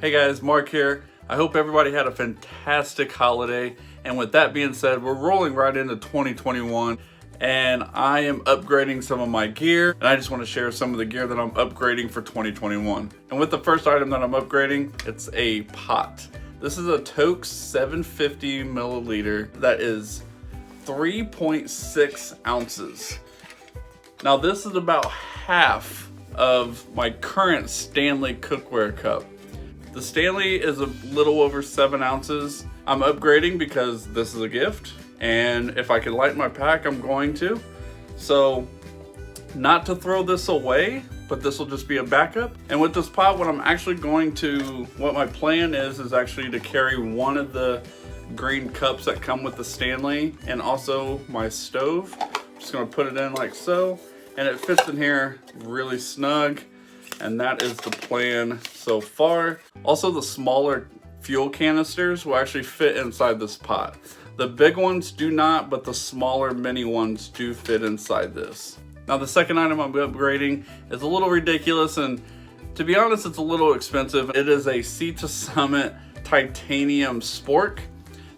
Hey guys, Mark here. I hope everybody had a fantastic holiday. And with that being said, we're rolling right into 2021 and I am upgrading some of my gear. And I just want to share some of the gear that I'm upgrading for 2021. And with the first item that I'm upgrading, it's a pot. This is a Toke 750 milliliter that is 3.6 ounces. Now this is about half of my current Stanley cookware cup. The Stanley is a little over 7 ounces. I'm upgrading because this is a gift, and if I can lighten my pack, I'm going to. So, not to throw this away, but this will just be a backup. And with this pot, what my plan is actually to carry one of the green cups that come with the Stanley, and also my stove. I'm just gonna put it in like so, and it fits in here really snug. And that is the plan so far. Also, the smaller fuel canisters will actually fit inside this pot. The big ones do not, but the smaller mini ones do fit inside this. Now, the second item I'm upgrading is a little ridiculous, and to be honest, it's a little expensive. It is a Sea to Summit titanium spork.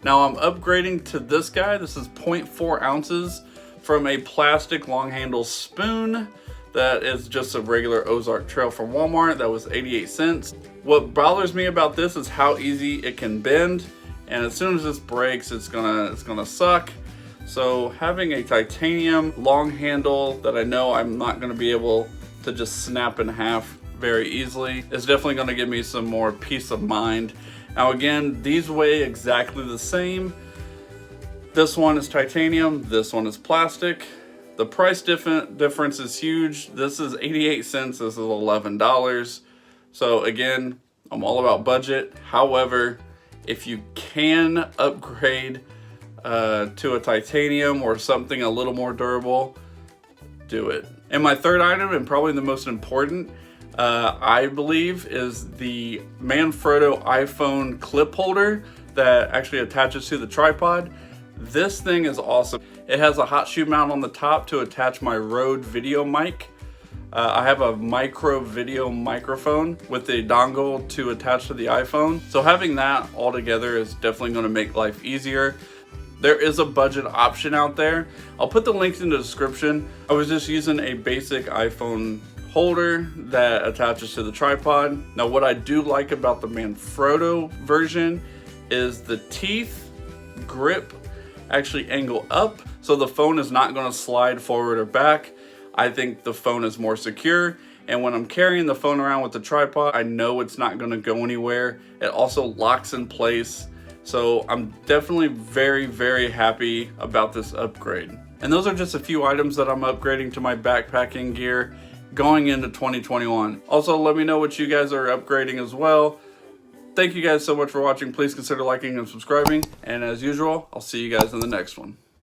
Now, I'm upgrading to this guy. This is 0.4 ounces from a plastic long handle spoon. That is just a regular Ozark Trail from Walmart. That was 88 cents. What bothers me about this is how easy it can bend. And as soon as this breaks, it's gonna suck. So having a titanium long handle that I know I'm not gonna be able to just snap in half very easily is definitely gonna give me some more peace of mind. Now again, these weigh exactly the same. This one is titanium, this one is plastic. The price difference is huge. This is 88 cents, this is $11. So again, I'm all about budget. However, if you can upgrade to a titanium or something a little more durable, do it. And my third item, and probably the most important, I believe, is the Manfrotto iPhone clip holder that actually attaches to the tripod. This thing is awesome. It has a hot shoe mount on the top to attach my Rode video mic. I have a micro video microphone with a dongle to attach to the iPhone. So having that all together is definitely going to make life easier. There is a budget option out there. I'll put the links in the description. I was just using a basic iPhone holder that attaches to the tripod. Now what I do like about the Manfrotto version is the teeth grip actually angle up, so the phone is not going to slide forward or back. I think the phone is more secure, and when I'm carrying the phone around with the tripod, I know it's not going to go anywhere. It also locks in place, so I'm definitely very, very happy about this upgrade. And those are just a few items that I'm upgrading to my backpacking gear going into 2021. Also, let me know what you guys are upgrading as well. Thank you guys so much for watching. Please consider liking and subscribing. And as usual, I'll see you guys in the next one.